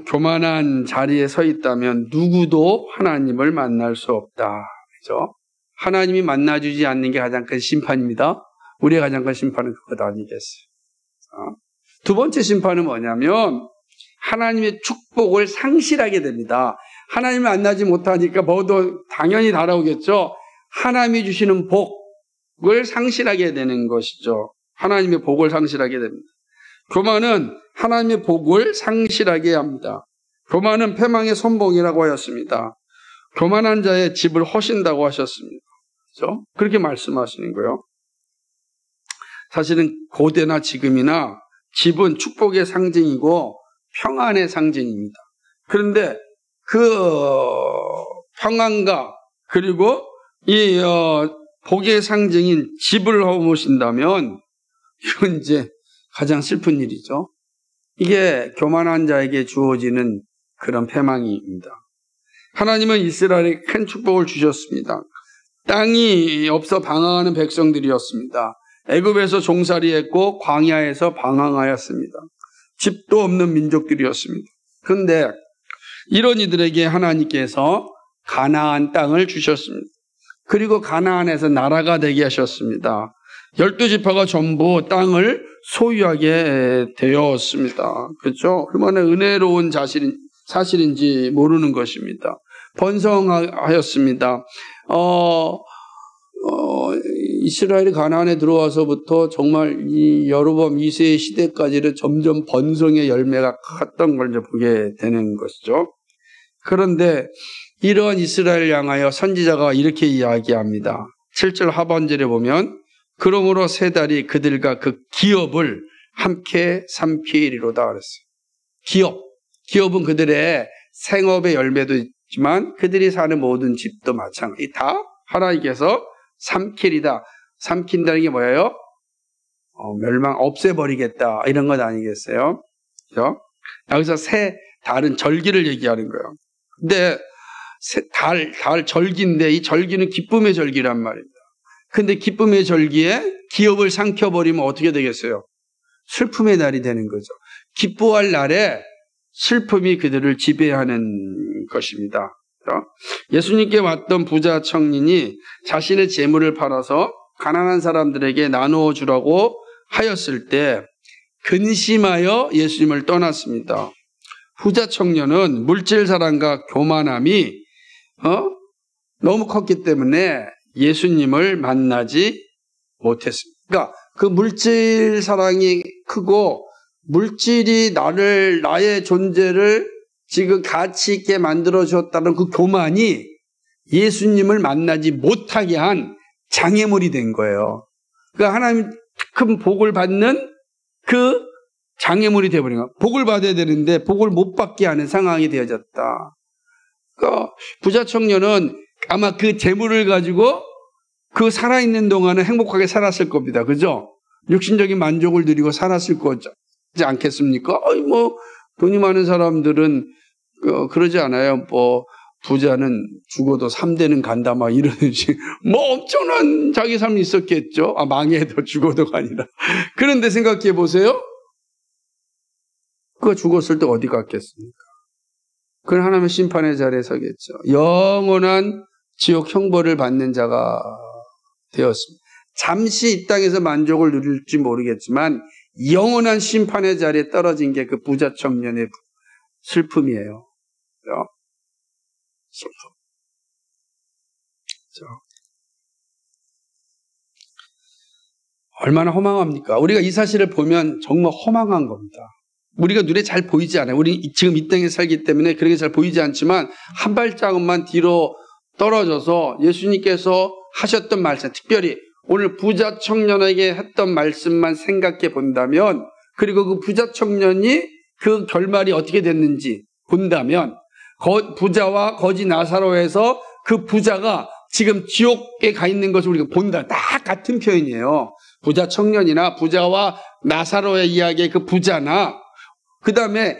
교만한 자리에 서 있다면 누구도 하나님을 만날 수 없다. 그죠? 하나님이 만나주지 않는 게 가장 큰 심판입니다. 우리의 가장 큰 심판은 그것 아니겠어요. 두 번째 심판은 뭐냐면 하나님의 축복을 상실하게 됩니다. 하나님을 만나지 못하니까 뭐도 당연히 달아오겠죠. 하나님이 주시는 복을 상실하게 되는 것이죠. 하나님의 복을 상실하게 됩니다. 교만은 하나님의 복을 상실하게 합니다. 교만은 패망의 선봉이라고 하였습니다. 교만한 자의 집을 허신다고 하셨습니다. 그렇죠? 그렇게 말씀하시는 거예요. 사실은 고대나 지금이나 집은 축복의 상징이고 평안의 상징입니다. 그런데 그 평안과 그리고 이 복의 상징인 집을 허무신다면 이건 이제 가장 슬픈 일이죠. 이게 교만한 자에게 주어지는 그런 패망입니다. 하나님은 이스라엘에 큰 축복을 주셨습니다. 땅이 없어 방황하는 백성들이었습니다. 애굽에서 종살이했고 광야에서 방황하였습니다. 집도 없는 민족들이었습니다. 그런데 이런 이들에게 하나님께서 가나안 땅을 주셨습니다. 그리고 가나안에서 나라가 되게 하셨습니다. 12지파가 전부 땅을 소유하게 되었습니다. 그렇죠? 얼마나 은혜로운 사실인지 모르는 것입니다. 번성하였습니다. 이스라엘이 가나안에 들어와서부터 정말 이 여로보암 2세의 시대까지는 점점 번성의 열매가 컸던 걸 이제 보게 되는 것이죠. 그런데 이러한 이스라엘을 향하여 선지자가 이렇게 이야기합니다. 7절 하반절에 보면 그러므로 세 달이 그들과 그 기업을 함께 삼키리로다 그랬어요. 기업은 그들의 생업의 열매도 있지만 그들이 사는 모든 집도 마찬가지. 다 하나님께서 삼키리다. 삼킨다는 게 뭐예요? 없애버리겠다. 이런 것 아니겠어요? 그죠? 여기서 새 달은 절기를 얘기하는 거예요. 근데 달 절기인데 이 절기는 기쁨의 절기란 말입니다. 근데 기쁨의 절기에 기업을 삼켜버리면 어떻게 되겠어요? 슬픔의 날이 되는 거죠. 기뻐할 날에 슬픔이 그들을 지배하는 것입니다. 예수님께 왔던 부자 청년이 자신의 재물을 팔아서 가난한 사람들에게 나누어 주라고 하였을 때 근심하여 예수님을 떠났습니다. 부자 청년은 물질 사랑과 교만함이 너무 컸기 때문에 예수님을 만나지 못했습니다. 그러니까 그 물질 사랑이 크고 물질이 나의 존재를 지금 가치 있게 만들어주었다는 그 교만이 예수님을 만나지 못하게 한 장애물이 된 거예요. 그러니까 하나님 큰 복을 받는 그 장애물이 되어버린 거예요. 복을 받아야 되는데 복을 못 받게 하는 상황이 되어졌다. 그러니까 부자 청년은 아마 그 재물을 가지고 그 살아있는 동안은 행복하게 살았을 겁니다. 그죠? 육신적인 만족을 누리고 살았을 거지 않겠습니까? 돈이 많은 사람들은 그러지 않아요. 부자는 죽어도 3대는 간다 막 이러듯이 엄청난 자기 삶이 있었겠죠. 망해도 죽어도가 아니라. 그런데 생각해 보세요. 그거 죽었을 때 어디 갔겠습니까? 그건 하나님의 심판의 자리에 서겠죠. 영원한 지옥 형벌을 받는 자가 되었습니다. 잠시 이 땅에서 만족을 누릴지 모르겠지만 영원한 심판의 자리에 떨어진 게 그 부자 청년의 슬픔이에요. 슬픔. 얼마나 허망합니까? 우리가 이 사실을 보면 정말 허망한 겁니다. 우리가 눈에 잘 보이지 않아요. 우리 지금 이 땅에 살기 때문에 그렇게 잘 보이지 않지만 한 발자국만 뒤로 떨어져서 예수님께서 하셨던 말씀, 특별히 오늘 부자 청년에게 했던 말씀만 생각해 본다면, 그리고 그 부자 청년이 그 결말이 어떻게 됐는지 본다면, 부자와 거지 나사로에서 그 부자가 지금 지옥에 가 있는 것을 우리가 본다. 다 같은 표현이에요. 부자 청년이나 부자와 나사로의 이야기의 그 부자나, 그 다음에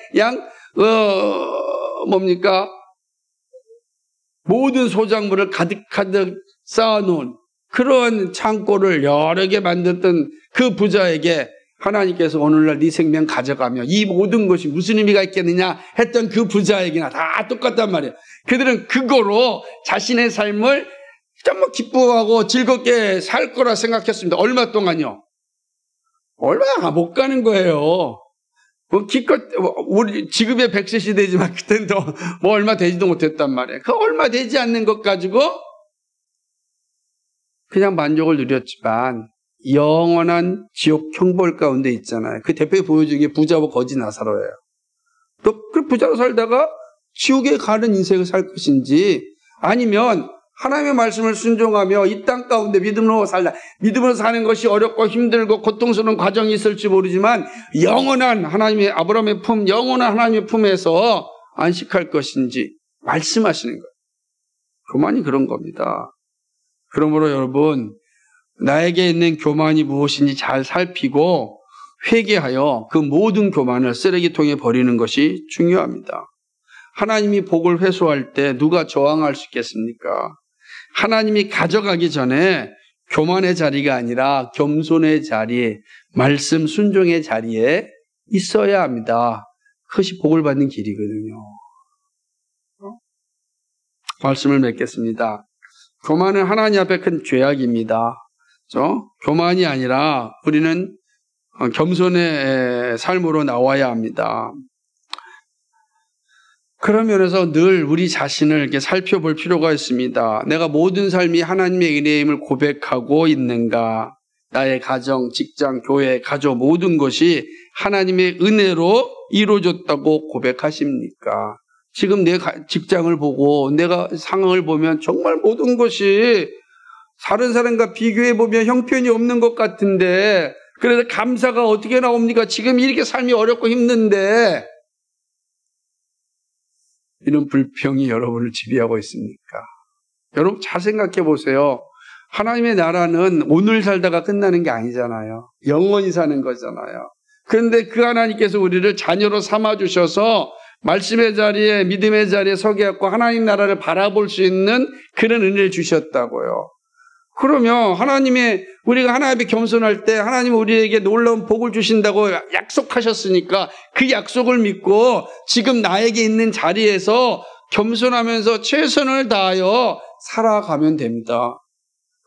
모든 소작물을 가득가득 쌓아놓은 그런 창고를 여러 개 만들었던 그 부자에게 하나님께서 오늘날 네 생명 가져가며 이 모든 것이 무슨 의미가 있겠느냐 했던 그 부자에게나 다 똑같단 말이에요. 그들은 그거로 자신의 삶을 정말 기뻐하고 즐겁게 살 거라 생각했습니다. 얼마 동안요? 얼마 못 가는 거예요. 기껏 우리 지금의 100세 시대지만 그때는 더 뭐 얼마 되지도 못했단 말이에요. 그 얼마 되지 않는 것 가지고 그냥 만족을 누렸지만 영원한 지옥 형벌 가운데 있잖아요. 그 대표에 보여준 게 부자와 거지 나사로예요. 또 그 부자로 살다가 지옥에 가는 인생을 살 것인지 아니면 하나님의 말씀을 순종하며 이 땅 가운데 믿음으로 사는 것이 어렵고 힘들고 고통스러운 과정이 있을지 모르지만 영원한 하나님의 아브라함의 품, 영원한 하나님의 품에서 안식할 것인지 말씀하시는 거예요. 교만이 그런 겁니다. 그러므로 여러분, 나에게 있는 교만이 무엇인지 잘 살피고 회개하여 그 모든 교만을 쓰레기통에 버리는 것이 중요합니다. 하나님이 복을 회수할 때 누가 저항할 수 있겠습니까? 하나님이 가져가기 전에 교만의 자리가 아니라 겸손의 자리에, 말씀 순종의 자리에 있어야 합니다. 그것이 복을 받는 길이거든요. 말씀을 맺겠습니다. 교만은 하나님 앞에 큰 죄악입니다. 그렇죠? 교만이 아니라 우리는 겸손의 삶으로 나와야 합니다. 그런 면에서 늘 우리 자신을 이렇게 살펴볼 필요가 있습니다. 내가 모든 삶이 하나님의 은혜임을 고백하고 있는가? 나의 가정, 직장, 교회, 가족 모든 것이 하나님의 은혜로 이루어졌다고 고백하십니까? 지금 내 직장을 보고 내가 상황을 보면 정말 모든 것이 다른 사람과 비교해 보면 형편이 없는 것 같은데 그래서 감사가 어떻게 나옵니까? 지금 이렇게 삶이 어렵고 힘든데 이런 불평이 여러분을 지배하고 있습니까? 여러분 잘 생각해 보세요. 하나님의 나라는 오늘 살다가 끝나는 게 아니잖아요. 영원히 사는 거잖아요. 그런데 그 하나님께서 우리를 자녀로 삼아주셔서 말씀의 자리에 믿음의 자리에 서게 하고 하나님 나라를 바라볼 수 있는 그런 은혜를 주셨다고요. 그러면 우리가 하나님 앞에 겸손할 때 하나님은 우리에게 놀라운 복을 주신다고 약속하셨으니까 그 약속을 믿고 지금 나에게 있는 자리에서 겸손하면서 최선을 다하여 살아가면 됩니다.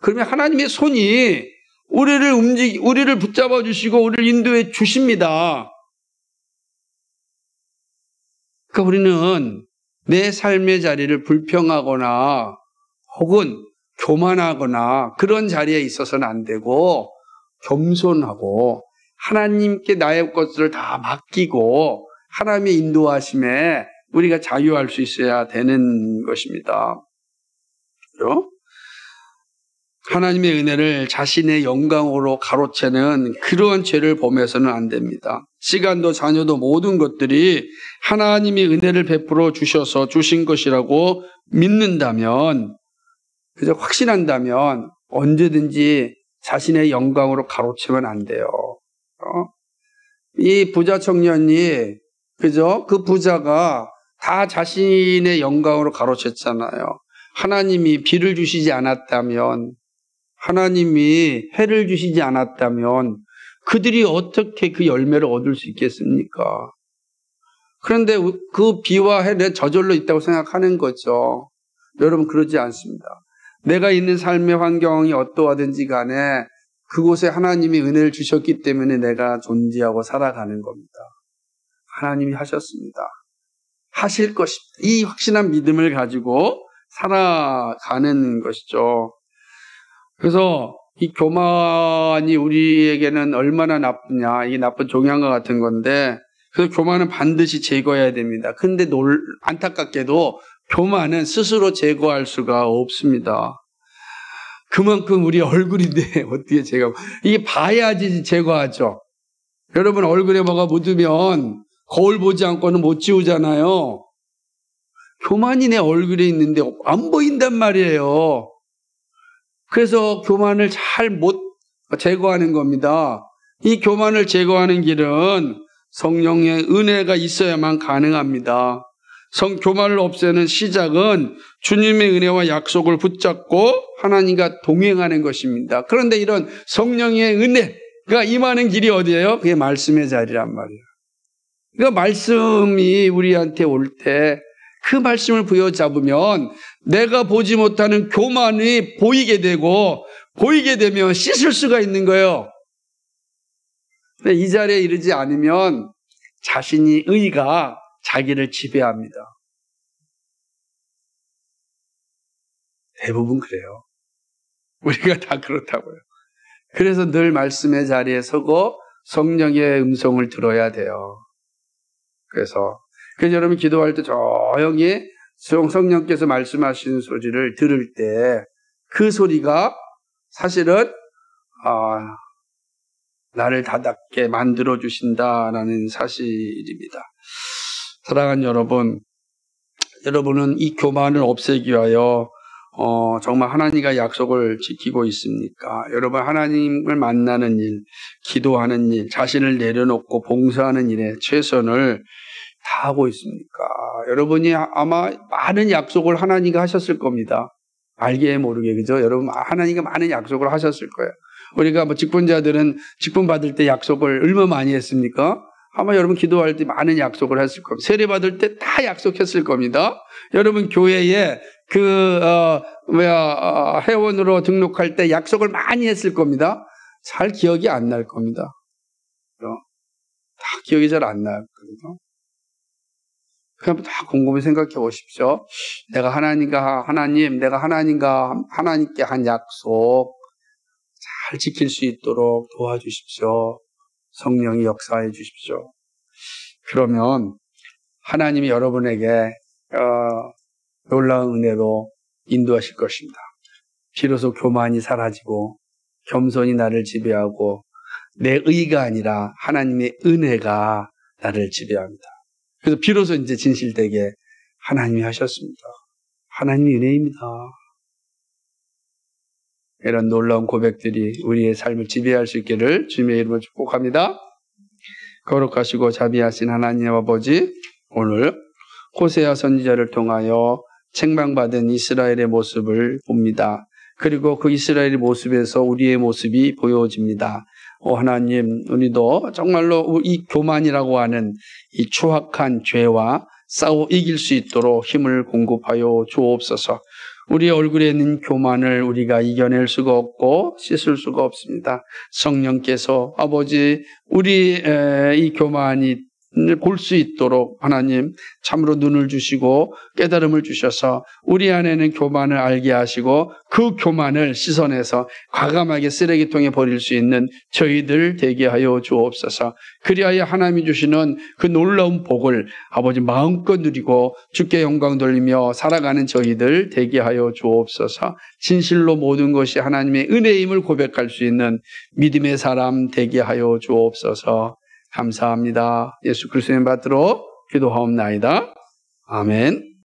그러면 하나님의 손이 우리를 붙잡아 주시고 우리를 인도해 주십니다. 그러니까 우리는 내 삶의 자리를 불평하거나 혹은 교만하거나 그런 자리에 있어서는 안 되고 겸손하고 하나님께 나의 것들을 다 맡기고 하나님의 인도하심에 우리가 자유할 수 있어야 되는 것입니다. 그렇죠? 하나님의 은혜를 자신의 영광으로 가로채는 그러한 죄를 범해서는 안 됩니다. 시간도 자녀도 모든 것들이 하나님이 은혜를 베풀어 주셔서 주신 것이라고 믿는다면, 그저 확신한다면 언제든지 자신의 영광으로 가로채면 안 돼요. 이 부자 청년이 그저 그 부자가 다 자신의 영광으로 가로챘잖아요. 하나님이 비를 주시지 않았다면, 하나님이 해를 주시지 않았다면 그들이 어떻게 그 열매를 얻을 수 있겠습니까? 그런데 그 비와 해는 저절로 있다고 생각하는 거죠. 여러분 그러지 않습니다. 내가 있는 삶의 환경이 어떠하든지 간에 그곳에 하나님이 은혜를 주셨기 때문에 내가 존재하고 살아가는 겁니다. 하나님이 하셨습니다. 하실 것입니다. 이 확신한 믿음을 가지고 살아가는 것이죠. 그래서 이 교만이 우리에게는 얼마나 나쁘냐, 이게 나쁜 종양과 같은 건데, 그래서 교만은 반드시 제거해야 됩니다. 근데 안타깝게도 교만은 스스로 제거할 수가 없습니다. 그만큼 우리 얼굴인데 어떻게 이게 봐야지 제거하죠. 여러분 얼굴에 뭐가 묻으면 거울 보지 않고는 못 지우잖아요. 교만이 내 얼굴에 있는데 안 보인단 말이에요. 그래서 교만을 잘 못 제거하는 겁니다. 이 교만을 제거하는 길은 성령의 은혜가 있어야만 가능합니다. 교만을 없애는 시작은 주님의 은혜와 약속을 붙잡고 하나님과 동행하는 것입니다. 그런데 이런 성령의 은혜가 임하는 길이 어디예요? 그게 말씀의 자리란 말이에요. 그러니까 말씀이 우리한테 올 때 그 말씀을 부여잡으면 내가 보지 못하는 교만이 보이게 되고 보이게 되면 씻을 수가 있는 거예요. 근데 이 자리에 이르지 않으면 자신이 의가 자기를 지배합니다. 대부분 그래요. 우리가 다 그렇다고요. 그래서 늘 말씀의 자리에 서고 성령의 음성을 들어야 돼요. 그래서 여러분 기도할 때 조용히 성령께서 말씀하시는 소리를 들을 때 그 소리가 사실은 나를 다답게 만들어 주신다라는 사실입니다. 사랑하는 여러분, 여러분은 이 교만을 없애기 위하여 정말 하나님과 약속을 지키고 있습니까? 여러분 하나님을 만나는 일, 기도하는 일, 자신을 내려놓고 봉사하는 일에 최선을 다하고 있습니까? 여러분이 아마 많은 약속을 하나님과 하셨을 겁니다. 알게 모르게, 그죠? 여러분 하나님과 많은 약속을 하셨을 거예요. 우리가 직분자들은 직분 받을 때 약속을 얼마 많이 했습니까? 아마 여러분 기도할 때 많은 약속을 했을 겁니다. 세례 받을 때 다 약속했을 겁니다. 여러분 교회에 회원으로 등록할 때 약속을 많이 했을 겁니다. 잘 기억이 안 날 겁니다. 다 기억이 잘 안 나거든요. 그럼 다 곰곰이 생각해 보십시오. 내가 하나님께 한 약속 잘 지킬 수 있도록 도와주십시오. 성령이 역사해 주십시오. 그러면 하나님이 여러분에게 놀라운 은혜로 인도하실 것입니다. 비로소 교만이 사라지고 겸손이 나를 지배하고 내 의가 아니라 하나님의 은혜가 나를 지배합니다. 그래서 비로소 이제 진실되게 하나님이 하셨습니다. 하나님의 은혜입니다. 이런 놀라운 고백들이 우리의 삶을 지배할 수 있기를 주님의 이름으로 축복합니다. 거룩하시고 자비하신 하나님 아버지, 오늘 호세아 선지자를 통하여 책망받은 이스라엘의 모습을 봅니다. 그리고 그 이스라엘의 모습에서 우리의 모습이 보여집니다. 하나님, 우리도 정말로 이 교만이라고 하는 이 추악한 죄와 싸워 이길 수 있도록 힘을 공급하여 주옵소서. 우리의 얼굴에 있는 교만을 우리가 이겨낼 수가 없고 씻을 수가 없습니다. 성령께서 아버지, 우리 이 교만이 볼 수 있도록 하나님 참으로 눈을 주시고 깨달음을 주셔서 우리 안에는 교만을 알게 하시고 그 교만을 씻어내서 과감하게 쓰레기통에 버릴 수 있는 저희들 되게 하여 주옵소서. 그리하여 하나님이 주시는 그 놀라운 복을 아버지 마음껏 누리고 주께 영광 돌리며 살아가는 저희들 되게 하여 주옵소서. 진실로 모든 것이 하나님의 은혜임을 고백할 수 있는 믿음의 사람 되게 하여 주옵소서. 감사합니다. 예수 그리스도의 받들어 기도하옵나이다. 아멘.